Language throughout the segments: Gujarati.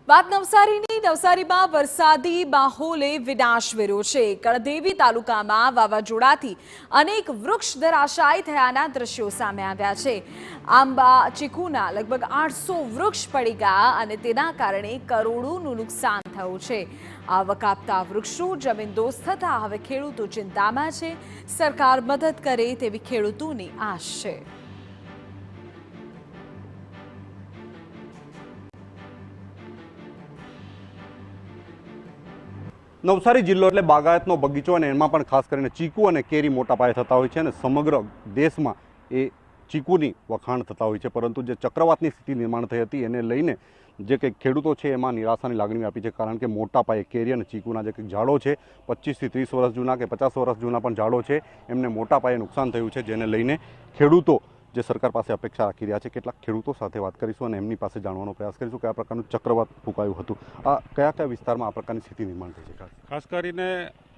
વાત નવસારીમાં વરસાદી માહોલે વિનાશ વેર્યો છે। કળદેવી તાલુકામાં વાવાઝોડાથી અનેક વૃક્ષ ધરાશાયી થયાના દ્રશ્યો સામે આવ્યા છે। આંબા ચીકુના લગભગ 800 વૃક્ષ પડી ગયા અને તેના કારણે કરોડોનું નુકસાન થયું છે। આવક આપતા વૃક્ષો જમીનદોસ્ત થતા હવે ખેડૂતો ચિંતામાં છે। સરકાર મદદ કરે તેવી ખેડૂતોની આશ છે। નવસારી જિલ્લો એટલે બાગાયતનો બગીચો અને એમાં પણ ખાસ કરીને ચીકુ અને કેરી મોટા પાયે થતા હોય છે અને સમગ્ર દેશમાં એ ચીકુની વખાણ થતા હોય છે। પરંતુ જે ચક્રવાતની સ્થિતિ નિર્માણ થઈ હતી એને લઈને જે કંઈક ખેડૂતો છે એમાં નિરાશાની લાગણી આપી છે, કારણ કે મોટા પાયે કેરી અને ચીકુના જે કંઈક ઝાડો છે 25 થી 30 વર્ષ જૂના કે 50 વર્ષ જૂના પણ ઝાડો છે એમને મોટા પાયે નુકસાન થયું છે, જેને લઈને ખેડૂતો જે સરકાર પાસે અપેક્ષા રાખી રહ્યા છે। કેટલાક ખેડૂતો સાથે વાત કરીશું અને એમની પાસે જાણવાનો પ્રયાસ કરીશું કયા પ્રકારનું ચક્રવાત ફૂંકાયું હતું, આ કયા વિસ્તારમાં આ પ્રકારની સ્થિતિ નિર્માણ થઈ છે। ખાસ કરીને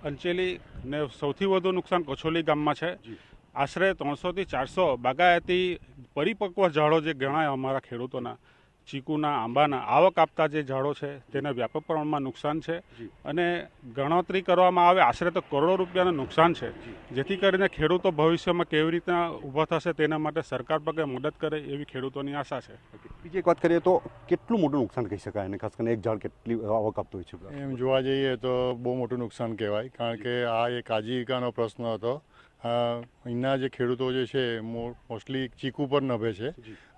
અંચેલી ને સૌથી વધુ નુકસાન કછોલી ગામમાં છે। આશરે 300 થી 400 બાગાયતી પરિપક્વ ઝાડો જે ગણાય અમારા ખેડૂતોના, ચીકુના, આંબાના આવક આપતા જે ઝાડો છે તેને વ્યાપક પ્રમાણમાં નુકસાન છે અને ગણતરી કરવામાં આવે આશરે તો કરોડો રૂપિયાનું નુકસાન છે, જેથી કરીને ખેડૂતો ભવિષ્યમાં કેવી રીતના ઊભા થશે તેના માટે સરકાર પગે મદદ કરે એવી ખેડૂતોની આશા છે। બીજી એક વાત કરીએ તો કેટલું મોટું નુકસાન કહી શકાય અને ખાસ કરીને એક ઝાડ કેટલી આવક આપતું હોય છે? એમ જોવા જઈએ તો બહુ મોટું નુકસાન કહેવાય, કારણ કે આ એક આજીવિકાનો પ્રશ્ન હતો। અહીંના જે ખેડૂતો જે છે મોસ્ટલી ચીકુ પર નભે છે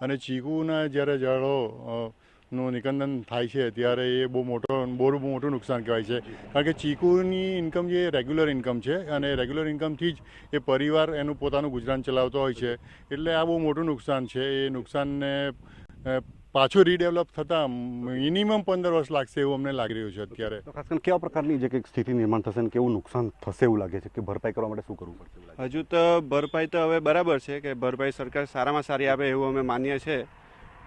અને ચીકુના જ્યારે ઝાડો નું નિકંદન થાય છે ત્યારે એ બહુ મોટું નુકસાન કહેવાય છે, કારણ કે ચીકુની ઇન્કમ જે રેગ્યુલર ઇન્કમ છે અને રેગ્યુલર ઇન્કમથી જ એ પરિવાર એનું પોતાનું ગુજરાન ચલાવતો હોય છે, એટલે આ બહુ મોટું નુકસાન છે। એ નુકસાનને પાછું રીડેવલપ થતાં મિનિમમ 15 વર્ષ લાગશે એવું અમને લાગી રહ્યું છે અત્યારે। ખાસ કરીને કેવા પ્રકારની જે કંઈક સ્થિતિ નિર્માણ થશે અને કેવું નુકસાન થશે એવું લાગે છે કે ભરપાઈ કરવા માટે શું કરવું પડશે? હજુ તો ભરપાઈ તો હવે બરાબર છે કે ભરપાઈ સરકાર સારામાં સારી આપે એવું અમે માનીએ છીએ,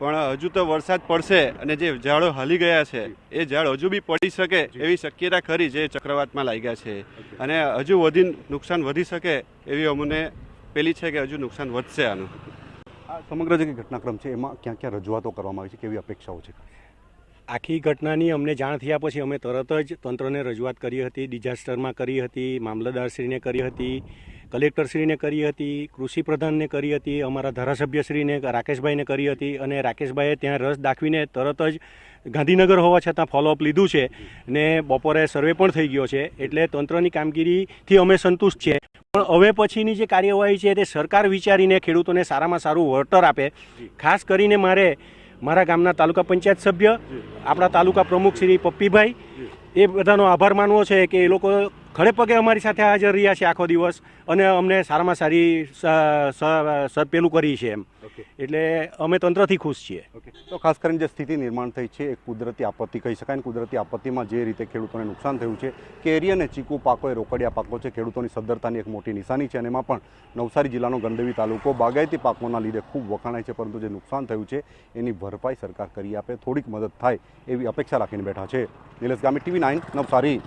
પણ હજુ તો વરસાદ પડશે અને જે ઝાડો હલી ગયા છે એ ઝાડ હજુ બી પડી શકે એવી શક્યતા ખરી જે ચક્રવાતમાં લાગ્યા છે અને હજુ નુકસાન વધી શકે એવી અમને પેલી છે કે હજુ નુકસાન વધશે આનું। સમગ્ર જે ઘટનાક્રમ છે એમાં ક્યાં ક્યાં રજૂઆતો કરવામાં આવી છે, કેવી અપેક્ષાઓ છે? આખી ઘટનાની અમને જાણ થયા પછી અમે તરત જ તંત્રને રજૂઆત કરી હતી, ડિઝાસ્ટરમાં કરી હતી, મામલતદારશ્રીને કરી હતી, કલેક્ટરશ્રીને કરી હતી, કૃષિ પ્રધાનને કરી હતી, અમારા ધારાસભ્યશ્રીને રાકેશભાઈને કરી હતી અને રાકેશભાઈએ ત્યાં રસ દાખવીને તરત જ ગાંધીનગર હોવા છતાં ફોલોઅપ લીધું છે ને બપોરે સર્વે પણ થઈ ગયો છે, એટલે તંત્રની કામગીરીથી અમે સંતુષ્ટ છીએ। પણ હવે પછીની જે કાર્યવાહી છે તે સરકાર વિચારીને ખેડૂતોને સારામાં સારું વળતર આપે। ખાસ કરીને મારા ગામના તાલુકા પંચાયત સભ્ય, આપણા તાલુકા પ્રમુખ શ્રી પપ્પીભાઈ, એ બધાનો આભાર માનવો છે કે એ લોકો ખડે પગે અમારી સાથે હાજર રહ્યા છે આખો દિવસ અને અમને સારામાં સારી પેલું કરી છે એમ, એટલે અમે તંત્રથી ખુશ છીએ। તો ખાસ કરીને જે સ્થિતિ નિર્માણ થઈ છે એ કુદરતી આપત્તિ કહી શકાય। કુદરતી આપત્તિમાં જે રીતે ખેડૂતોને નુકસાન થયું છે, કેરી અને ચીકુ પાકો એ રોકડિયા પાકો છે, ખેડૂતોની સદ્ધરતાની એક મોટી નિશાની છે અને એમાં પણ નવસારી જિલ્લાનો ગણદેવી તાલુકો બાગાયતી પાકોના લીધે ખૂબ વખાણાય છે, પરંતુ જે નુકસાન થયું છે એની ભરપાઈ સરકાર કરી આપે, થોડીક મદદ થાય એવી અપેક્ષા રાખીને બેઠા છે। નિલેશ ગામી, TV9 નવસારી।